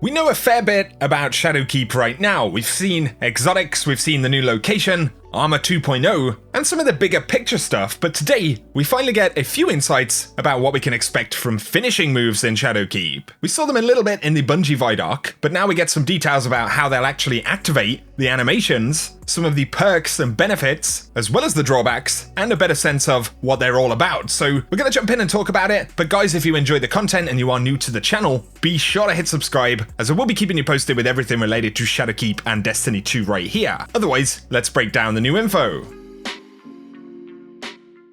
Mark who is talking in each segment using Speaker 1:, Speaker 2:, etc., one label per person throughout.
Speaker 1: We know a fair bit about Shadowkeep right now. We've seen exotics, we've seen the new location, Armor 2.0, and some of the bigger picture stuff, but today we finally get a few insights about what we can expect from finishing moves in Shadowkeep. We saw them a little bit in the Bungie Vidoc, but now we get some details about how they'll actually activate the animations, some of the perks and benefits, as well as the drawbacks, and a better sense of what they're all about. So we're going to jump in and talk about it, but guys, if you enjoy the content and you are new to the channel, be sure to hit subscribe, as I will be keeping you posted with everything related to Shadowkeep and Destiny 2 right here. Otherwise, let's break down the new info.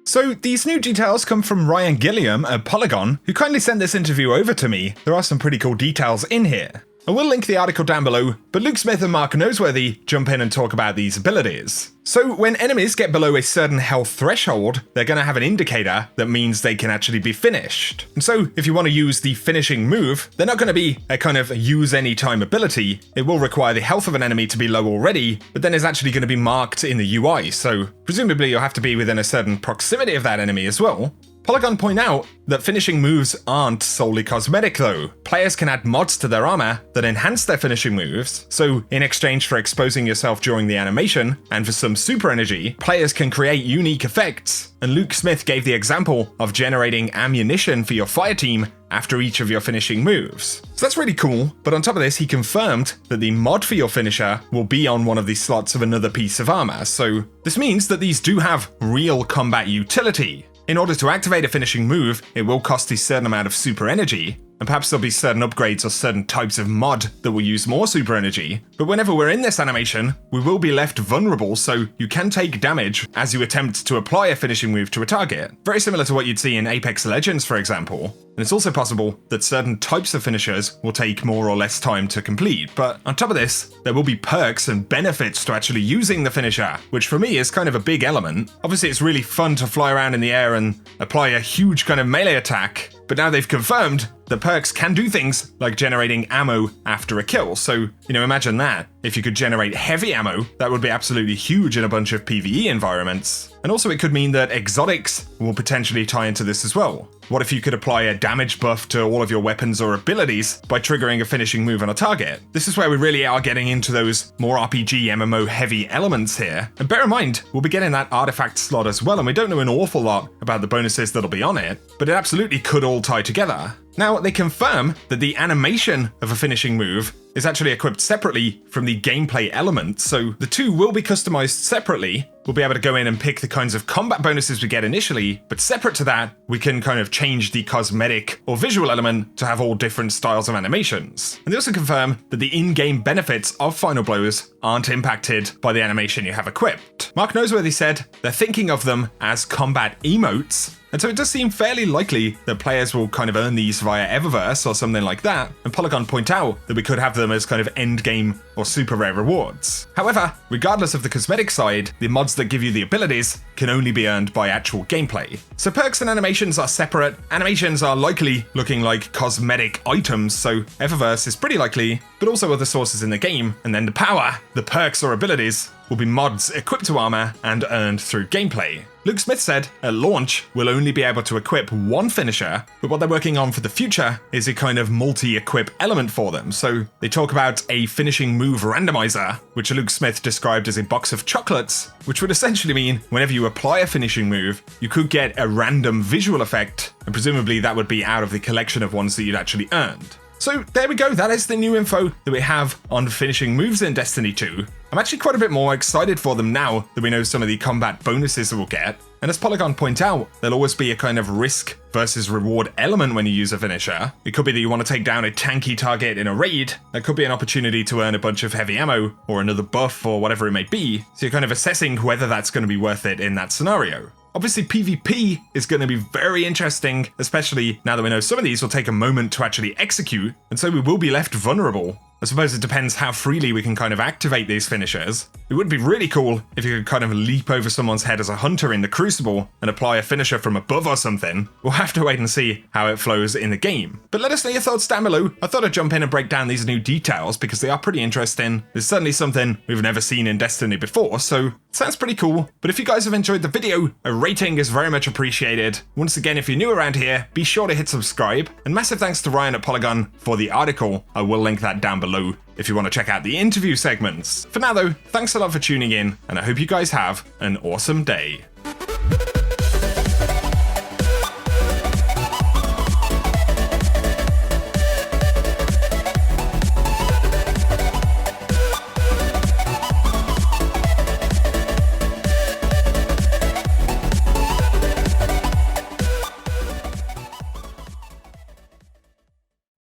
Speaker 1: So these new details come from Ryan Gilliam at Polygon, who kindly sent this interview over to me. There are some pretty cool details in here. I will link the article down below, but Luke Smith and Mark Noseworthy jump in and talk about these abilities. So when enemies get below a certain health threshold, they're going to have an indicator that means they can actually be finished. And so if you want to use the finishing move, they're not going to be a kind of use any time ability. It will require the health of an enemy to be low already, but then is actually going to be marked in the UI, so presumably you'll have to be within a certain proximity of that enemy as well. Polygon point out that finishing moves aren't solely cosmetic though. Players can add mods to their armor that enhance their finishing moves, so in exchange for exposing yourself during the animation, and for some super energy, players can create unique effects. And Luke Smith gave the example of generating ammunition for your fire team after each of your finishing moves. So that's really cool, but on top of this, he confirmed that the mod for your finisher will be on one of the slots of another piece of armor, so this means that these do have real combat utility. In order to activate a finishing move, it will cost a certain amount of super energy, and perhaps there'll be certain upgrades or certain types of mod that will use more super energy, but whenever we're in this animation, we will be left vulnerable, so you can take damage as you attempt to apply a finishing move to a target. Very similar to what you'd see in Apex Legends, for example. And it's also possible that certain types of finishers will take more or less time to complete, but on top of this, there will be perks and benefits to actually using the finisher, which for me is kind of a big element. Obviously it's really fun to fly around in the air and apply a huge kind of melee attack, but now they've confirmed that perks can do things like generating ammo after a kill, so, imagine that. If you could generate heavy ammo, that would be absolutely huge in a bunch of PvE environments. And also it could mean that exotics will potentially tie into this as well. What if you could apply a damage buff to all of your weapons or abilities by triggering a finishing move on a target? This is where we really are getting into those more RPG MMO heavy elements here. And bear in mind, we'll be getting that artifact slot as well, and we don't know an awful lot about the bonuses that'll be on it, but it absolutely could all tie together. Now, they confirm that the animation of a finishing move is actually equipped separately from the gameplay element, so the two will be customized separately. We'll be able to go in and pick the kinds of combat bonuses we get initially, but separate to that, we can kind of change the cosmetic or visual element to have all different styles of animations. And they also confirm that the in-game benefits of Final Blows aren't impacted by the animation you have equipped. Mark Noseworthy said they're thinking of them as combat emotes, and so it does seem fairly likely that players will kind of earn these via Eververse or something like that, and Polygon point out that we could have them as kind of endgame or super rare rewards. However, regardless of the cosmetic side, the mods that give you the abilities can only be earned by actual gameplay. So perks and animations are separate. Animations are likely looking like cosmetic items, so Eververse is pretty likely, but also other sources in the game, and then the power, the perks or abilities, will be mods equipped to armor and earned through gameplay. Luke Smith said at launch we'll only be able to equip one finisher, but what they're working on for the future is a kind of multi-equip element for them. So they talk about a finishing move randomizer, which Luke Smith described as a box of chocolates, which would essentially mean whenever you apply a finishing move, you could get a random visual effect, and presumably that would be out of the collection of ones that you'd actually earned. So there we go, that is the new info that we have on finishing moves in Destiny 2. I'm actually quite a bit more excited for them now that we know some of the combat bonuses that we'll get. And as Polygon point out, there'll always be a kind of risk versus reward element when you use a finisher. It could be that you want to take down a tanky target in a raid. There could be an opportunity to earn a bunch of heavy ammo or another buff or whatever it may be. So you're kind of assessing whether that's going to be worth it in that scenario. Obviously, PvP is going to be very interesting, especially now that we know some of these will take a moment to actually execute, and so we will be left vulnerable. I suppose it depends how freely we can kind of activate these finishers. It would be really cool if you could kind of leap over someone's head as a hunter in the Crucible and apply a finisher from above or something. We'll have to wait and see how it flows in the game. But let us know your thoughts down below. I thought I'd jump in and break down these new details because they are pretty interesting. There's certainly something we've never seen in Destiny before, so it sounds pretty cool. But if you guys have enjoyed the video, a rating is very much appreciated. Once again, if you're new around here, be sure to hit subscribe. And massive thanks to Ryan at Polygon for the article. I will link that down below if you want to check out the interview segments. For now though, thanks a lot for tuning in, and I hope you guys have an awesome day.